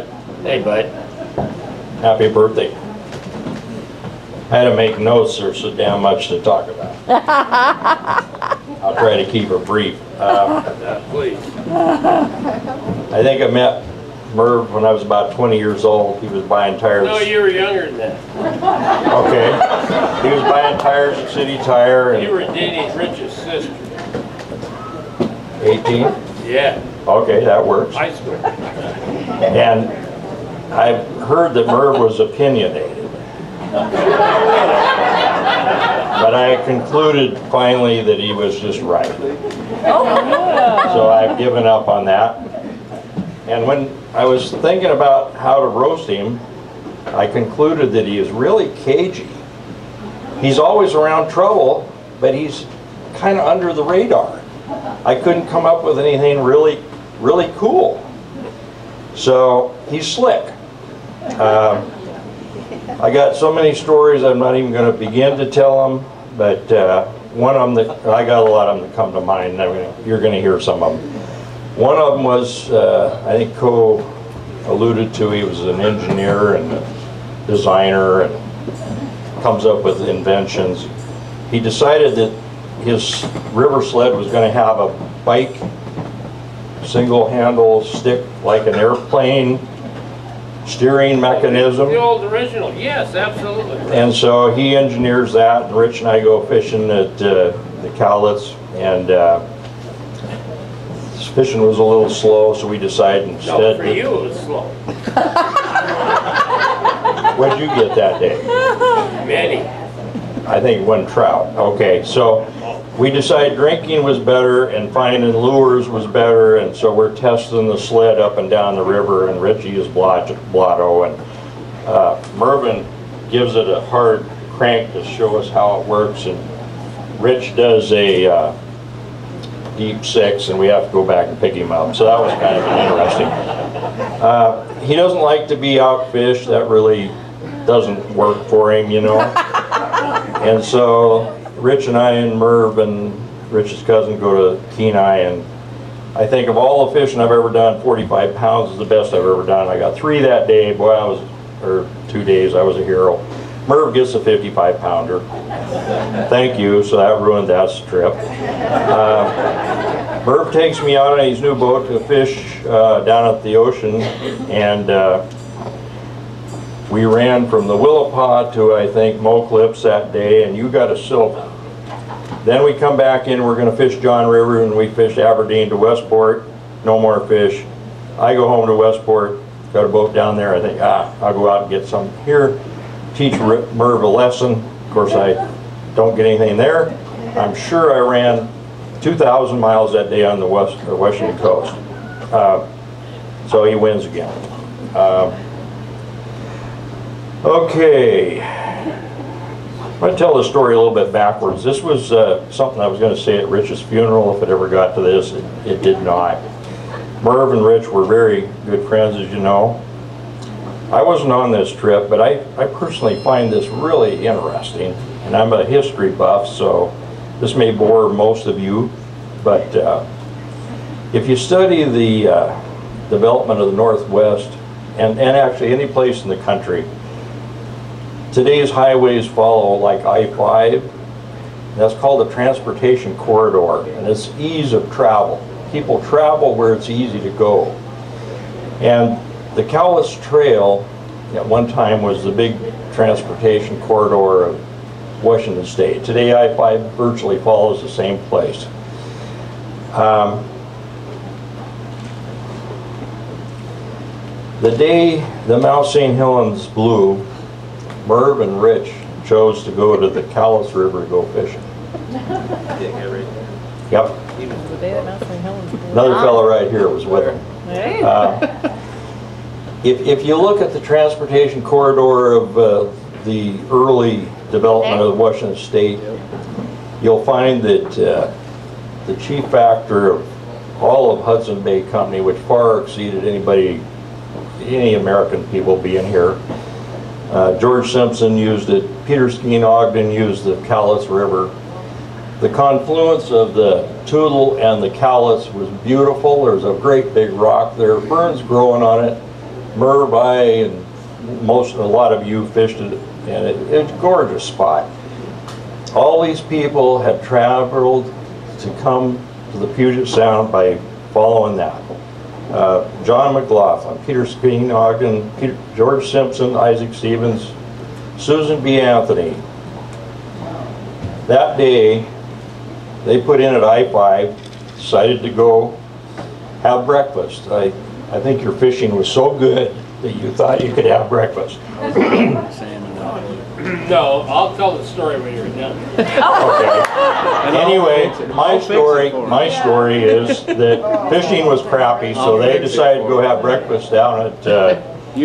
bud. Hey, bud. Happy birthday. I had to make notes. There's so damn much to talk about. I'll try to keep it brief. Please. I think I met Merv when I was about 20 years old. He was buying tires. No, you were younger than that. Okay. He was buying tires at City Tire. And You were dating Rich's sister. 18? Yeah. Okay, that works. High school. And I've heard that Merv was opinionated. But I concluded finally that he was just right. So I've given up on that. And when I was thinking about how to roast him, I concluded that he is really cagey. He's always around trouble, but he's kind of under the radar. I couldn't come up with anything really cool. So he's slick. I got so many stories I'm not even going to begin to tell them, but one of them that I got a lot of them that come to mind, and you're going to hear some of them. One of them was, I think Co alluded to, he was an engineer and a designer and comes up with inventions. He decided that his river sled was going to have a bike, single handle stick like an airplane, steering mechanism. The old original, yes, absolutely. And so he engineers that, and Rich and I go fishing at the Cowlitz, and fishing was a little slow, so we decided instead. No, for you it was slow. What'd you get that day? Many. I think one trout. Okay, so we decided drinking was better and finding lures was better, and so we're testing the sled up and down the river, and Richie is blotto, and Mervin gives it a hard crank to show us how it works, and Rich does a deep 6, and we have to go back and pick him up. So that was kind of interesting. He doesn't like to be outfished. That really doesn't work for him, you know. And so Rich and I and Merv and Rich's cousin go to Kenai, and I think of all the fishing I've ever done, 45 pounds is the best I've ever done. I got 3 that day. Boy, or 2 days, I was a hero. Merv gets a 55-pounder. Thank you, so that ruined that trip. Merv takes me out on his new boat to fish down at the ocean, and we ran from the Willapa to, I think, Mo Clips that day, and you got a silver. Then we come back in, we're going to fish John River, and we fish Aberdeen to Westport, no more fish. I go home to Westport, got a boat down there, I think, I'll go out and get some here, teach Merv a lesson. Of course, I don't get anything there. I'm sure I ran 2,000 miles that day on the Washington coast. So he wins again. Okay, I'm going to tell the story a little bit backwards. This was something I was going to say at Rich's funeral if it ever got to this. It did not. Merv and Rich were very good friends, as you know. I wasn't on this trip, but I personally find this really interesting, and I'm a history buff, so this may bore most of you, but if you study the development of the Northwest, and actually any place in the country, today's highways follow like I-5. That's called a transportation corridor, and it's ease of travel. People travel where it's easy to go. And the Cowlitz Trail at one time was the big transportation corridor of Washington State. Today I-5 virtually follows the same place. The day the Mount St. Helens blew, Merv and Rich chose to go to the Cowlitz River to go fishing. Yep. The day that Mount St. Helens blew. Another fellow right here was with them. Hey. If you look at the transportation corridor of the early development of Washington State, you'll find that the chief factor of all of Hudson Bay Company, which far exceeded any American people being here. George Simpson used it, Peter Skeen Ogden used the Cowlitz River. The confluence of the Toutle and the Cowlitz was beautiful. There's a great big rock there, ferns growing on it, Merv, and a lot of you fished it, and it's a gorgeous spot. All these people have traveled to come to the Puget Sound by following that. John McLaughlin, Peter Speenogden, George Simpson, Isaac Stevens, Susan B. Anthony. That day, they put in at I-5, decided to go have breakfast. I think your fishing was so good that you thought you could have breakfast. No, I'll tell the story when you're done. Okay. Anyway, my story is that fishing was crappy, so they decided to go have breakfast down at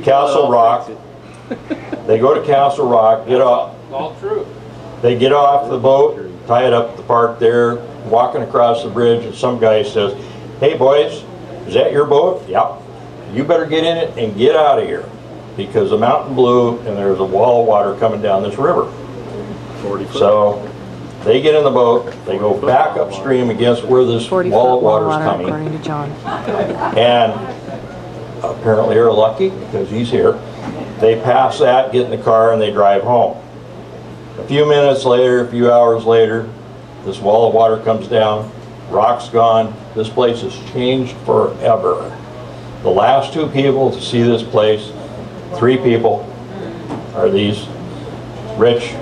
Castle Rock. They go to Castle Rock, get off. All true. They get off the boat, tie it up at the park there, walking across the bridge, and some guy says, "Hey boys, is that your boat?" "Yep." "You better get in it and get out of here, because the mountain blew and there's a wall of water coming down this river." 40 foot. So they get in the boat, they go back upstream against where this 40 wall of foot water is water, coming, according to John. and apparently they're lucky because he's here. They pass that, get in the car, and they drive home. A few minutes later, a few hours later, this wall of water comes down, rock's gone, this place has changed forever. The last two people to see this place, 3 people, are these: Rich,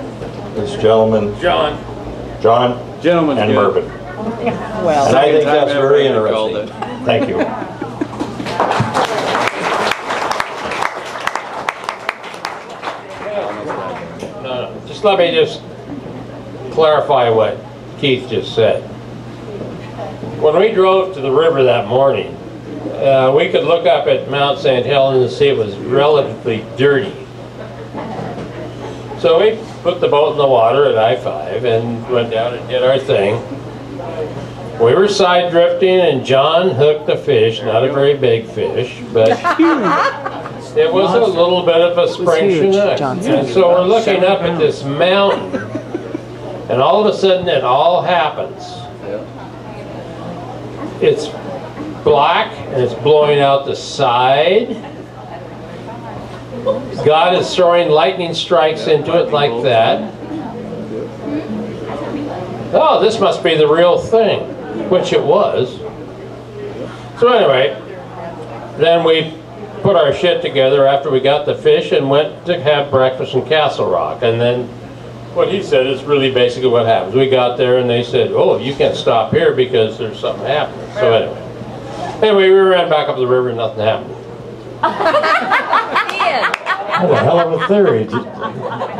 this gentleman, John. John, Gentleman's and good. Mervin. Well, And I think Second that's time very ever I called interesting. Thank you. No, just let me just clarify what Keith just said. When we drove to the river that morning, we could look up at Mount St. Helens and see it was relatively dirty. So we put the boat in the water at I-5 and went down and did our thing. We were side drifting and John hooked a fish, not a very big fish, but it was a little bit of a spring huge, chinook. John said. And so we're looking up at this mountain, and all of a sudden it all happens. It's black and it's blowing out the side. God is throwing lightning strikes into it like that. Oh, this must be the real thing, which it was. So anyway, then we put our shit together after we got the fish and went to have breakfast in Castle Rock. And then what he said is really basically what happens. We got there and they said, "Oh, you can't stop here because there's something happening." So anyway, we ran back up the river and nothing happened. That's a hell of a theory.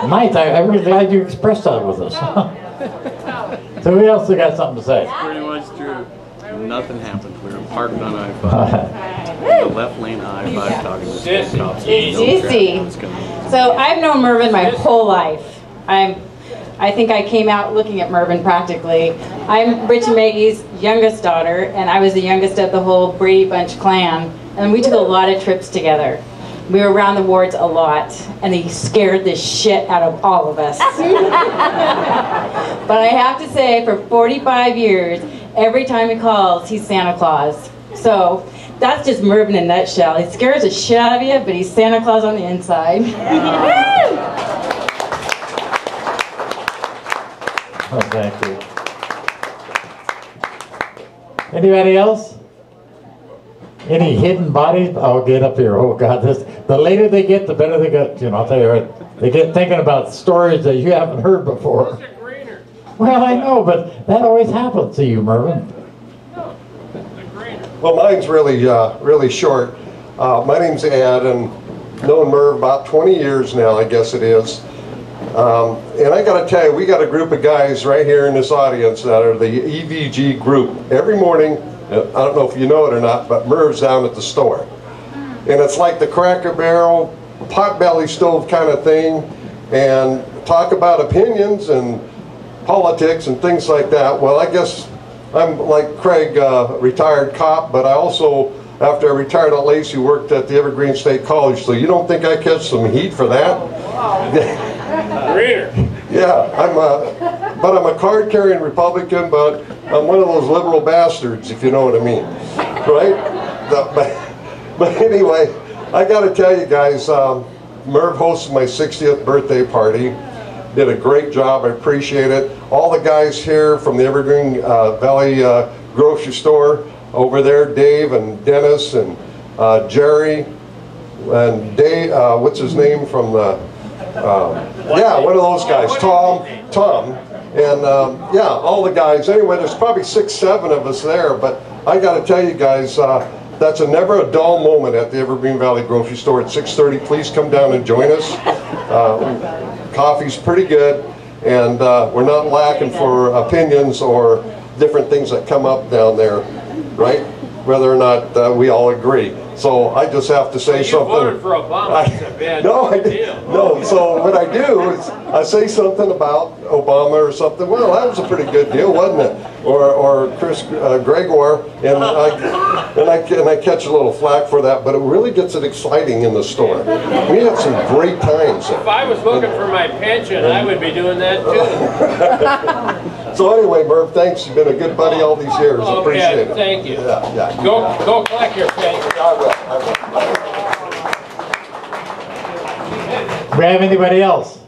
Mike, I'm really glad you expressed that with us. So who else has got something to say? Pretty much true. Nothing happened. We were parked on I-5. The left lane of I-5 talking to the cops. Sissy. So I've known Mervin my whole life. I think I came out looking at Mervin practically. I'm Rich and Maggie's youngest daughter, and I was the youngest of the whole Brady Bunch clan. And we took a lot of trips together. We were around the wards a lot, and he scared the shit out of all of us. But I have to say, for 45 years, every time he calls, he's Santa Claus. So that's just Mervin in a nutshell. He scares the shit out of you, but he's Santa Claus on the inside. Oh, thank you. Anybody else? Any hidden bodies? I'll get up here. Oh God, the later they get, the better they get. You know, I'll tell you what. They get thinking about stories that you haven't heard before. Well, I know, but that always happens to you, Mervin. Well, mine's really short. My name's Ed, and known Merv about 20 years now, I guess it is. And I got to tell you, we got a group of guys right here in this audience that are the EVG group. Every morning, I don't know if you know it or not, but Merv's down at the store. And it's like the Cracker Barrel, potbelly stove kind of thing, and talk about opinions and politics and things like that. Well, I guess I'm like Craig, retired cop, but I also, after I retired at Lacey, worked at the Evergreen State College. So you don't think I catch some heat for that? Greener. Yeah, I'm a card-carrying Republican, but I'm one of those liberal bastards, if you know what I mean, right? But anyway, I got to tell you guys, Merv hosted my 60th birthday party. Did a great job. I appreciate it. All the guys here from the Evergreen Valley grocery store over there, Dave and Dennis and Jerry and Dave, what's his name from the, yeah, one of those guys, Tom, and yeah, all the guys. Anyway, there's probably 6, 7 of us there, but I got to tell you guys, that's never a dull moment at the Evergreen Valley grocery store at 6:30. Please come down and join us. Coffee's pretty good, and we're not lacking for opinions or different things that come up down there, right? Whether or not we all agree. So I just have to say something. You voted for Obama. It's a bad deal. No, so what I do is I say something about Obama or something. Well, that was a pretty good deal, wasn't it? Or Chris Gregor, and I catch a little flack for that, but it really gets it exciting in the store. We have some great times. If I was looking for my pension, I would be doing that too. So anyway, Merv, thanks. You've been a good buddy all these years. Oh, Appreciate it. Thank you. Yeah. Go collect your pension. I will. Do we have anybody else?